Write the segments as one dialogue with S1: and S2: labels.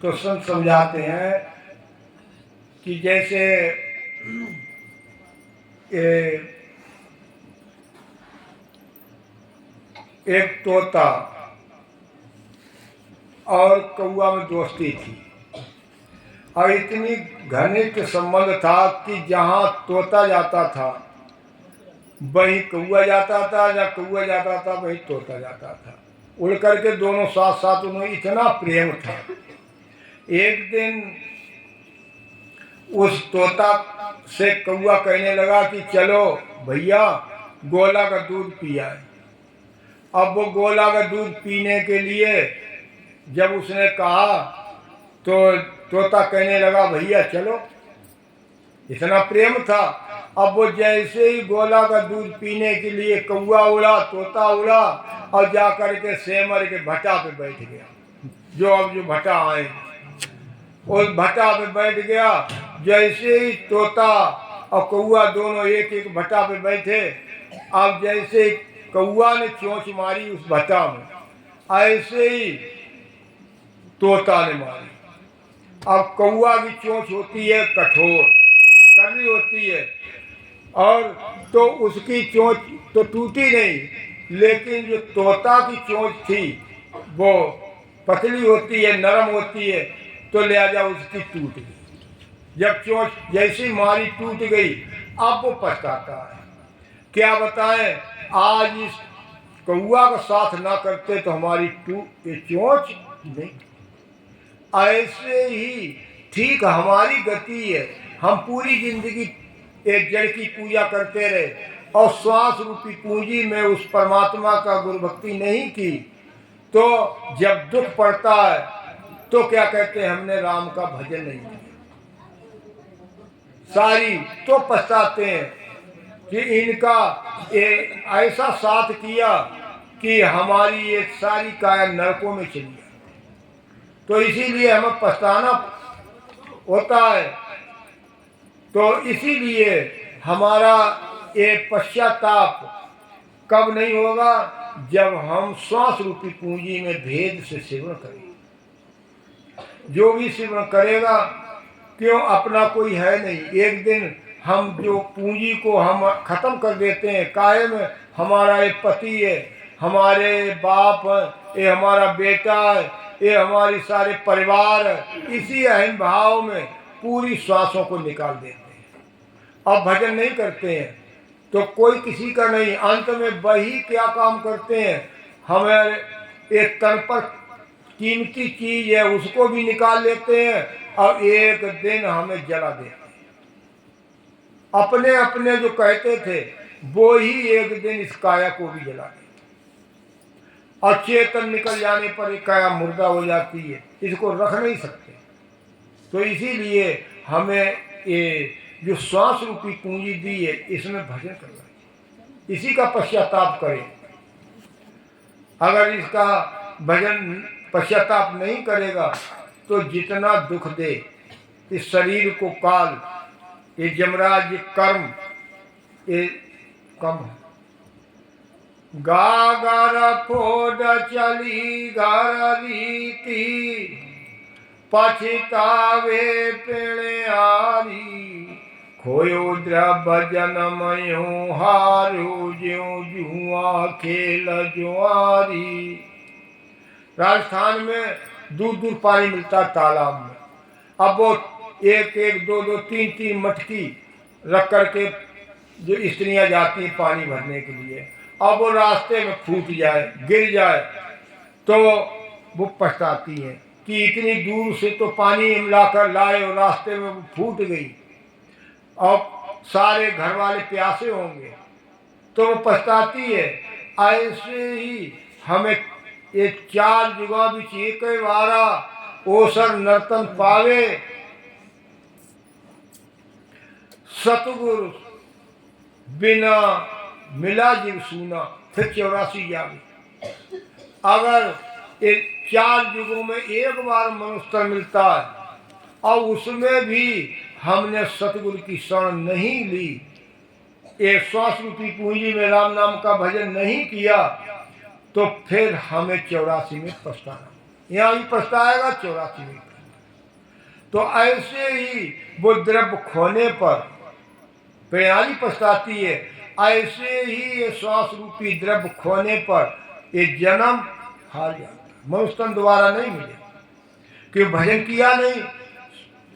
S1: तो संत समझाते हैं कि जैसे एक तोता और कौआ में दोस्ती थी और इतनी घनिष्ठ संबंध था कि जहाँ तोता जाता था वहीं कौआ जाता था, या कौआ जाता था वहीं तोता जाता था। उड़ करके दोनों साथ साथ उन्हें इतना प्रेम था। एक दिन उस तोता से कौआ कहने लगा कि चलो भैया गोला का दूध पिया। अब वो गोला का दूध पीने के लिए जब उसने कहा तो तोता कहने लगा भैया चलो, इतना प्रेम था। अब वो जैसे ही गोला का दूध पीने के लिए कौआ उड़ा, तोता उड़ा और जा कर के सेमर के भट्टा पे बैठ गया। जो भट्टा आए उस भट्टा पे बैठ गया। जैसे ही तोता और कौआ दोनों एक एक भट्टा पे बैठे, अब जैसे कौआ ने चोंच मारी उस भट्टा में, ऐसे ही तोता ने मारी। अब कौआ की चोंच होती है कठोर, कड़वी होती है, और तो उसकी चोंच तो टूटी नहीं, लेकिन जो तोता की चोंच थी वो पतली होती है, नरम होती है, तो लिहाजा उसकी टूट गई। जब चोंच जैसी मारी टूट गई, अब वो पछताता है। क्या बताएं, आज इस कौआ का साथ ना करते तो हमारी चोंच नहीं। ऐसे ही ठीक हमारी गति है। हम पूरी जिंदगी एक जड़ की पूजा करते रहे और श्वास रूपी पूंजी में उस परमात्मा का गुरु भक्ति नहीं की, तो जब दुख पड़ता है तो क्या कहते हैं, हमने राम का भजन नहीं किया। सारी तो पछताते हैं कि इनका ऐसा साथ किया कि हमारी ये सारी काया नरकों में चली गई। तो इसीलिए हमें पछताना होता है। तो इसीलिए हमारा ये पश्चाताप कब नहीं होगा, जब हम श्वास रूपी पूंजी में भेद से सेवन करेंगे। जो भी सेवन करेगा, क्यों अपना कोई है नहीं। एक दिन हम जो पूंजी को हम खत्म कर देते हैं, कायम हमारा ये पति है, हमारे बाप है, ये हमारा बेटा है, ये हमारी सारे परिवार है, इसी अहम भाव में पूरी श्वासों को निकाल देते हैं। अब भजन नहीं करते हैं तो कोई किसी का नहीं। अंत में वही क्या काम करते हैं, हमें एक तन पर कीमती चीज है उसको भी निकाल लेते हैं और एक दिन हमें जला देते हैं। अपने अपने जो कहते थे वो ही एक दिन इस काया को भी जला देते। और चेतन निकल जाने पर एक काया मुर्दा हो जाती है, इसको रख नहीं सकते। तो इसीलिए हमें ये जो श्वास रूपी पूंजी दी है, इसमें भजन करना चाहिए, इसी का पश्चाताप करें। अगर इसका भजन पश्चाताप नहीं करेगा तो जितना दुख दे इस शरीर को काल, ये जमराज, ये कर्म, ये कम है। गागर फोड चली घर रीति, पछतावे पेण्यारी, खोयो द्रव्य जनमयो हारो ज्यों जुआ खेल जुआरी। राजस्थान में दूर दूर पानी मिलता तालाब में। अब वो एक एक दो दो तीन तीन मटकी रख करके जो स्त्रियां जाती हैं पानी भरने के लिए, अब वो रास्ते में फूट जाए, गिर जाए, तो वो पछताती हैं कि इतनी दूर से तो पानी लाकर लाए और रास्ते में वो फूट गई। अब सारे घर वाले प्यासे होंगे तो वो पछताती है। ऐसे ही हमें ये चार जुगा बिच एक वारा ओसर नर्तन पावे, सतगुरु बिना मिला जीव सूना, फिर 84 जावे। अगर ये चार युगों में एक बार मनुष्य मिलता है और उसमें भी हमने सतगुरु की शरण नहीं ली, एक श्वास रूपी पूंजी में राम नाम का भजन नहीं किया, तो फिर हमें 84 में पछताना। यहाँ भी पछताएगा, 84 में। तो ऐसे ही वो द्रव्य खोने पर प्रणाली पछताती है, ऐसे ही ये श्वास रूपी द्रव्य खोने पर ये जन्म हार जाता है। मनुष्य तन दोबारा नहीं मिले, क्यों भजन किया नहीं।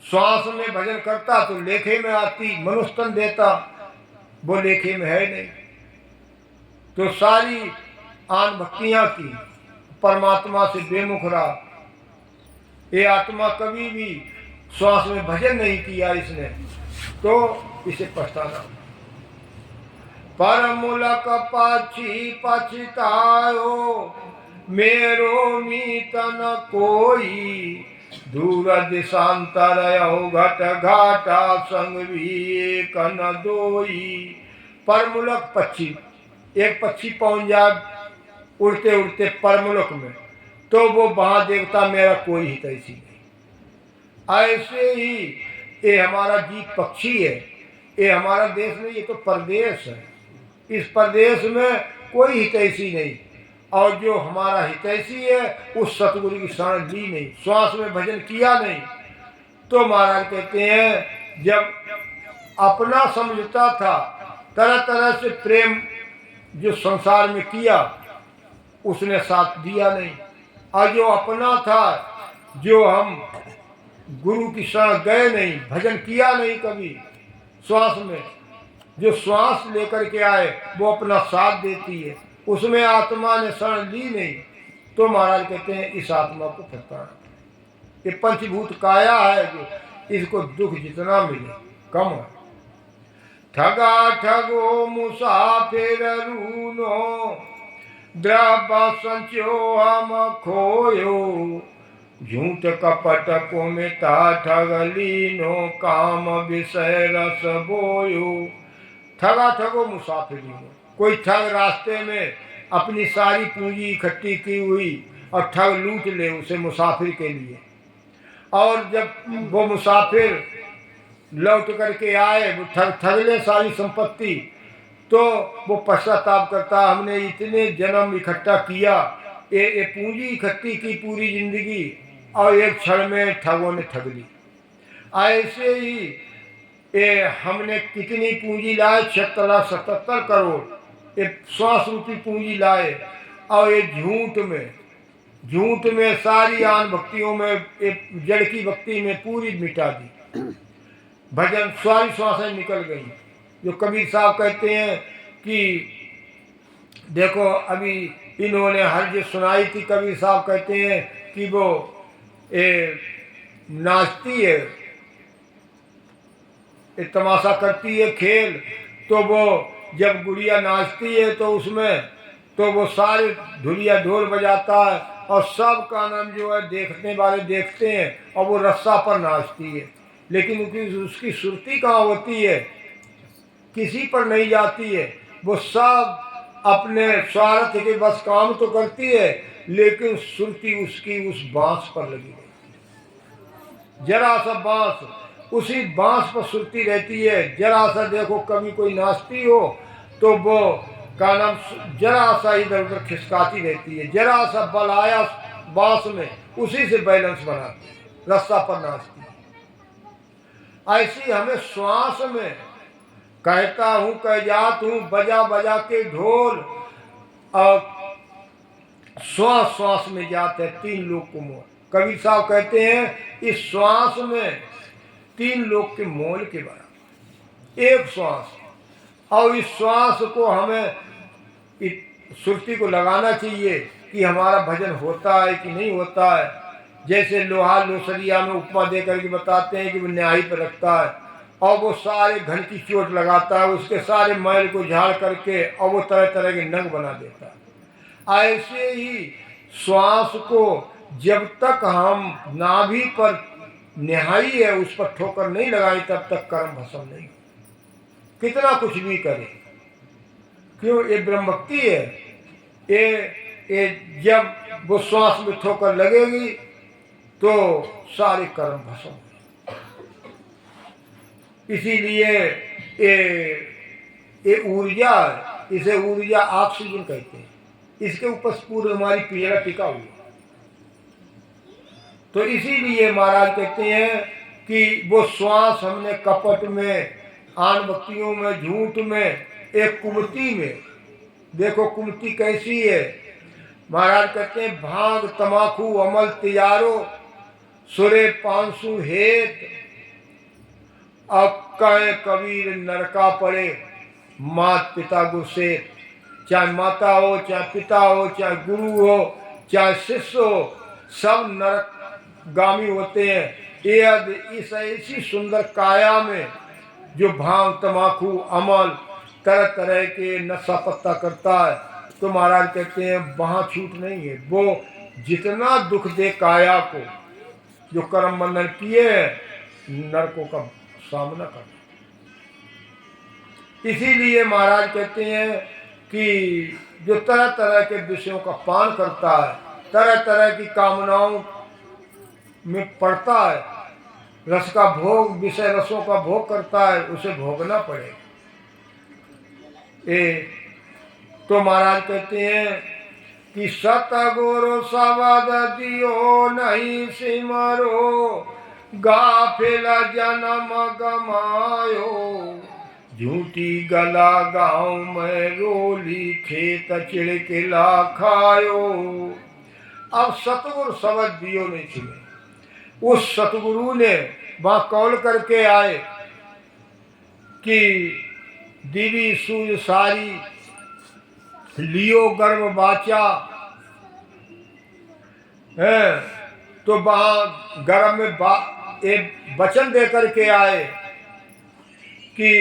S1: श्वास में भजन करता तो लेखे में आती, मनुष्य तन देता, वो लेखे में है नहीं। तो सारी आन भक्तियां की, परमात्मा से बेमुख रहा। ये आत्मा कभी भी श्वास में भजन नहीं किया इसने, तो इसे पछताना। पर मूलक पाछी पछतायो, मेरो मीतन कोई, दूर दिशांतर घट घाटा संग भी कन दोई। परमुलक पक्षी, एक पक्षी पहुंच जाए उड़ते उड़ते परमुलक में, तो वो वहां देवता मेरा कोई हितैषी नहीं। ऐसे ही ये हमारा जीव पक्षी है, ये हमारा देश नहीं, ये तो परदेश है। इस परदेश में कोई हितैषी नहीं, और जो हमारा हितैषी है उस सतगुरु की शरण ली नहीं, श्वास में भजन किया नहीं। तो महाराज कहते हैं जब अपना समझता था, तरह तरह से प्रेम जो संसार में किया उसने साथ दिया नहीं, और जो अपना था, जो हम गुरु की शरण गए नहीं, भजन किया नहीं कभी श्वास में, जो श्वास लेकर के आए वो अपना साथ देती है, उसमें आत्मा ने शरण ली नहीं। तो महाराज कहते हैं इस आत्मा को पछताना। ये पंचभूत काया है, जो इसको दुख जितना मिले कम है। ठगा ठगो मुसाफिर रूनो, द्रव्य संचो हम खोयो, झूठ कपट को मिटा ठग लीनो, काम विषय रस बोयो। ठगा ठगो मुसाफिर रूनो, कोई ठग रास्ते में अपनी सारी पूंजी इकट्ठी की हुई और ठग लूट ले उसे मुसाफिर के लिए, और जब वो मुसाफिर लौट करके आए, वो ठग ले सारी संपत्ति, तो वो पश्चाताप करता, हमने इतने जन्म इकट्ठा किया, ये पूंजी इकट्ठी की पूरी जिंदगी, और एक क्षण में ठगों ने ठग ली। ऐसे ही ये हमने कितनी पूंजी लाए, 76 करोड़ ये श्वास रूपी पूंजी लाए, और ये झूठ में सारी आन भक्तियों में, जड़ की भक्ति में पूरी मिटा दी। भजन सारी श्वासें निकल गई। जो कबीर साहब कहते हैं कि देखो अभी इन्होंने हर जो सुनाई थी, कबीर साहब कहते हैं कि वो नाचती है, तमाशा करती है खेल, तो वो जब गुड़िया नाचती है तो उसमें तो वो सारे धुलिया ढोल बजाता है, और सब का नाम जो है देखने वाले देखते हैं, और वो रस्सा पर नाचती है, लेकिन उसकी सुरती कहाँ होती है, किसी पर नहीं जाती है। वो सब अपने स्वार्थ के बस काम तो करती है, लेकिन सुरती उसकी उस बांस पर लगी रहती है। जरा सा बांस, उसी बांस पर सुरती रहती है। जरा सा देखो कभी कोई नाचती हो तो वो का नाम जरा सा इधर उधर खिसकाती रहती है, जरा सा बल आया बांस में, उसी से बैलेंस बनाती है, रस्सा पर नाचती है। ऐसी हमें श्वास में कहता हूँ कह जात हूँ, बजा बजा के ढोल, और श्वास श्वास में जाते हैं 3 लोग को मोल। कबीर साहब कहते हैं इस श्वास में 3 लोग के मोल के बराबर एक श्वास, और इस श्वास को हमें सुरती को लगाना चाहिए कि हमारा भजन होता है कि नहीं होता है। जैसे लोहा लोसरिया में उपमा दे करके बताते हैं कि वो न्याही पर रखता है, और वो सारे घन की चोट लगाता है, उसके सारे मैल को झाड़ करके और वो तरह तरह के नंग बना देता है। ऐसे ही श्वास को जब तक हम नाभि पर निहाई है उस पर ठोकर नहीं लगाई, तब तक कर्म भस्म नहीं, कितना कुछ भी करे। क्यों? ये ब्रह्म भक्ति है। ये जब वो श्वास में ठोकर लगेगी तो सारे कर्म भस्म। इसीलिए ये ऊर्जा, इसे ऊर्जा ऑक्सीजन कहते हैं, इसके ऊपर पूरी हमारी पीड़ा टिका हुई है। तो इसीलिए महाराज कहते हैं कि वो श्वास हमने कपट में, आन भक्तियों में, झूठ में, एक कुमति में। देखो कुमति कैसी है। महाराज कहते हैं भांग तमाकू अमल तियारो सुरे पांसु हेत, अब कहे कबीर नरका पड़े मात पिता गुस्से। चाहे माता हो, चाहे पिता हो, चाहे गुरु हो, चाहे शिष्य हो, सब नरकगामी होते हैं। ये इस ऐसी सुंदर काया में जो भांग तमाकू अमल तरह तरह के नशा पत्ता करता है, तो महाराज कहते हैं वहाँ छूट नहीं है। वो जितना दुख दे काया को, जो कर्म बंधन किए नरकों का सामना करना। इसीलिए महाराज कहते हैं कि जो तरह तरह के विषयों का पान करता है, तरह तरह की कामनाओं में पड़ता है, रस का भोग, विषय रसों का भोग करता है, उसे भोगना पड़ेगा। तो महाराज कहते हैं कि सतगुरु शब्द दियो नहीं सिमरो, गाफिल जन्म गमायो, झूठी गला गाँव में रोली खेत चिड़किला खायो। अब सतगुरु शब्द दियो नहीं सुने। उस सतगुरु ने वहाँ कौल करके आए कि दिवी सूज सारी लियो गर्भ बाचा है, तो वहाँ गर्भ में एक वचन दे करके आए कि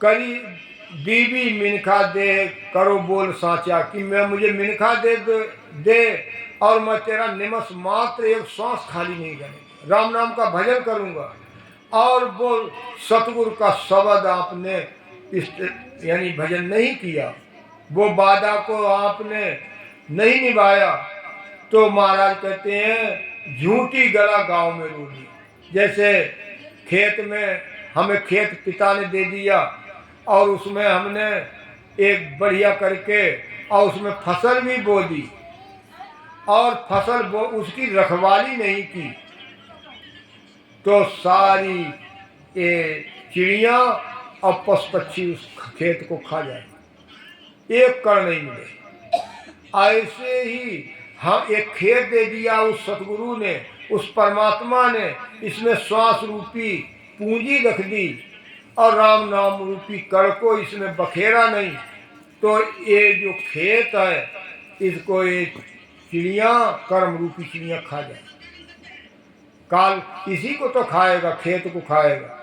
S1: करी दीवी मिनखा दे करो बोल साचा, कि मैं मुझे मिनखा दे और मैं तेरा निमस मात्र एक श्वास खाली नहीं करूँगा, राम नाम का भजन करूँगा। और वो सतगुरु का शब्द आपने यानी भजन नहीं किया, वो वादा को आपने नहीं निभाया, तो महाराज कहते हैं झूठी गला गांव में रोली। जैसे खेत में हमें खेत पिता ने दे दिया और उसमें हमने एक बढ़िया करके और उसमें फसल भी बो दी और फसल बो उसकी रखवाली नहीं की, तो सारी ये चिड़िया और पशु पक्षी उस खेत को खा जाए, एक कण नहीं मिले। ऐसे ही हम एक खेत दे दिया उस सतगुरु ने, उस परमात्मा ने, इसमें श्वास रूपी पूंजी रख दी और राम नाम रूपी कण को इसमें बखेरा नहीं, तो ये जो खेत है इसको ये चिड़िया, कर्म रूपी चिड़िया खा जाए। काल इसी को तो खाएगा, खेत को खाएगा।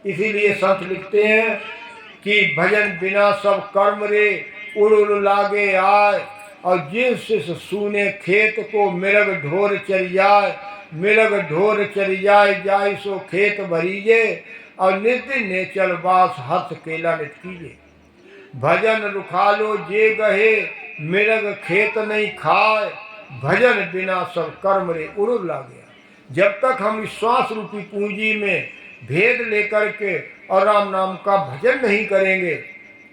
S1: इसीलिए संत लिखते हैं कि भजन बिना सब कर्म रे उड़ उड़ लागे आए, और जिस सुने खेत को मिरग ढोर चर जाए, मिरग ढोर चर जाए सो खेत भरीजे, और नित्य नेचल बास हर्ष केला नित कीजे। भजन रुखा लो जे गहे मिरग खेत नहीं खाए, भजन बिना सब कर्म रे उड़ उड़ लागे। जब तक हम इस श्वास रूपी पूंजी में भेद लेकर के और राम नाम का भजन नहीं करेंगे,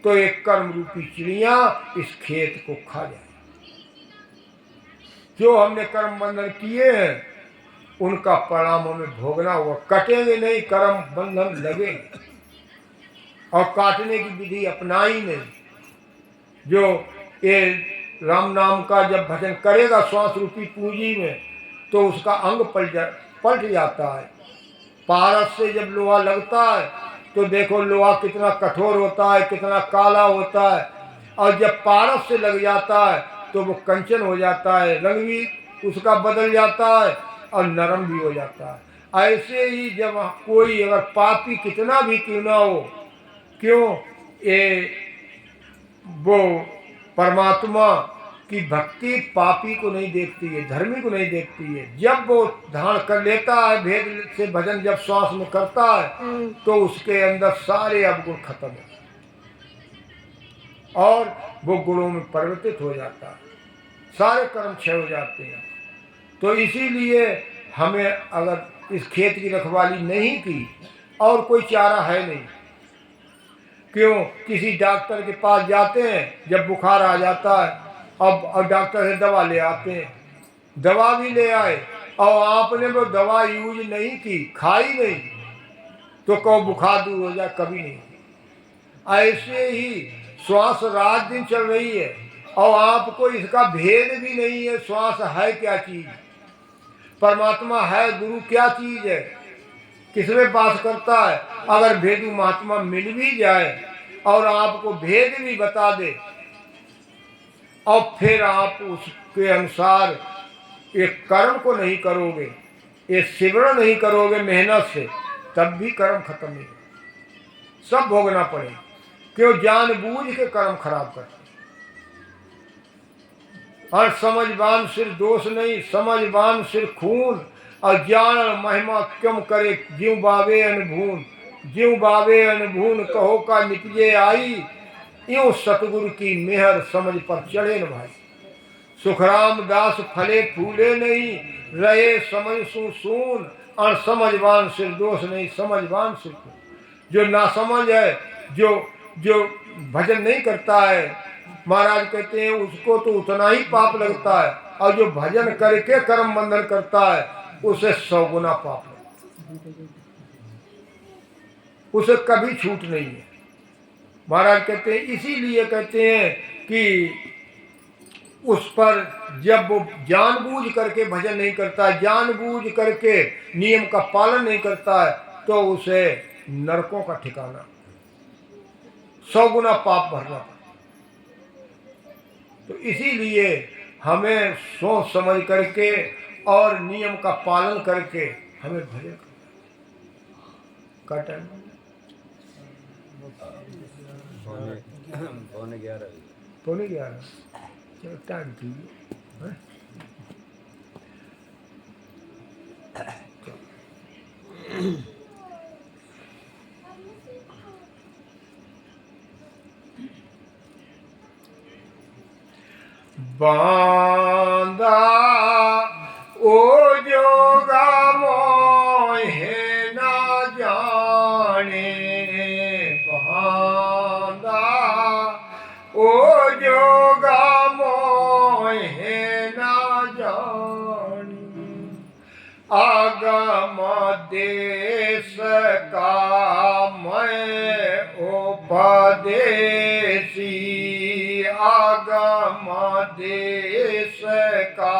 S1: तो एक कर्म रूपी चिड़िया इस खेत को खा जाए। जो हमने कर्म बंधन किए हैं उनका परिणाम हमें भोगना हुआ। कटेंगे नहीं, कर्म बंधन लगेंगे, और काटने की विधि अपनाई नहीं। जो ये राम नाम का जब भजन करेगा श्वास रूपी पूंजी में, तो उसका अंग पलट जाता है। पारस से जब लोहा लगता है तो देखो लोहा कितना कठोर होता है, कितना काला होता है, और जब पारस से लग जाता है तो वो कंचन हो जाता है, रंग भी उसका बदल जाता है और नरम भी हो जाता है। ऐसे ही जब कोई अगर पापी कितना भी क्यों ना हो, क्यों ये वो परमात्मा की भक्ति पापी को नहीं देखती है, धर्मी को नहीं देखती है। जब वो धारण कर लेता है भेद से भजन, जब श्वास में करता है तो उसके अंदर सारे अवगुण खत्म हो और वो गुणों में परिवर्तित हो जाता है, सारे कर्म क्षय हो जाते हैं। तो इसीलिए हमें अगर इस खेत की रखवाली नहीं की और कोई चारा है नहीं, क्यों किसी डॉक्टर के पास जाते हैं जब बुखार आ जाता है, अब डॉक्टर से दवा ले आते हैं, दवा भी ले आए और आपने वो दवा यूज नहीं की, खाई नहीं, तो कहो बुखार दूर हो जाए, कभी नहीं। ऐसे ही श्वास रात दिन चल रही है और आपको इसका भेद भी नहीं है, श्वास है क्या चीज, परमात्मा है, गुरु क्या चीज है, किसमें बात करता है। अगर भेदू महात्मा मिल भी जाए और आपको भेद भी बता दे और फिर आप उसके अनुसार एक कर्म को नहीं करोगे, ये सिमरण नहीं करोगे मेहनत से, तब भी कर्म खत्म नहीं होगा, सब भोगना पड़ेगा। क्यों? जानबूझ के कर्म खराब करते। और समझबान सिर दोष नहीं, समझबान सिर खून, और जान महिमा क्यों करे ज्यों बावे अनभून, ज्यों बावे अनभून कहो का निपजे आई, यूं सतगुरु की मेहर समझ पर चढ़े न भाई। सुखराम दास फले फूले नहीं, रहे समझ सून, और समझवान सिर दोष नहीं, समझवान सिर खून। जो ना समझ है, जो भजन नहीं करता है, महाराज कहते हैं उसको तो उतना ही पाप लगता है, और जो भजन करके कर्म बंधन करता है उसे 100 गुना पाप लगता है, उसे कभी छूट नहीं है। महाराज कहते हैं, इसीलिए कहते हैं कि उस पर जब वो जानबूझ करके भजन नहीं करता, जानबूझ करके नियम का पालन नहीं करता है, तो उसे नरकों का ठिकाना, 100 गुना पाप भरना पड़ता। तो इसीलिए हमें सोच समझ करके और नियम का पालन करके हमें भजन करना। टाइम पौने 11। चलो टाइम कीजिए। बांधा ओ जोगा मोहे ना जाने, बांधा ओ जोगा मोहे ना जाने, आगम देश का मैं उपदेशी, आगम देश का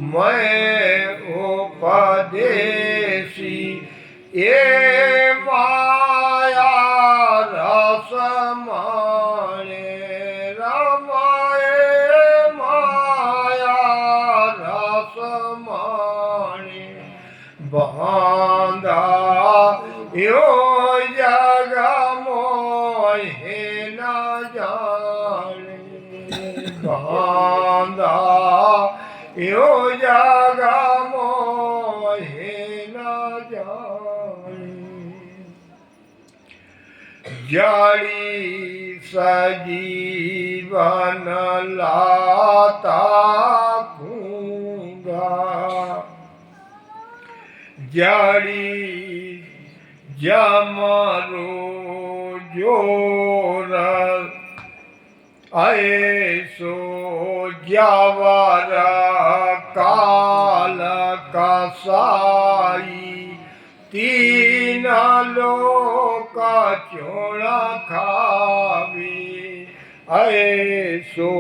S1: मैं उपदेशी, ये माया रस माने रमाए, माया रस माने, बांधा यो जग मोहे न जाने, बांधा यो जग मोहे न जाने, जाड़ी सजीवन लाता खूंगा, जाड़ी जमरो जोर ऐसो जावर काल कसाई, तीन लोक चोण खावे ऐसो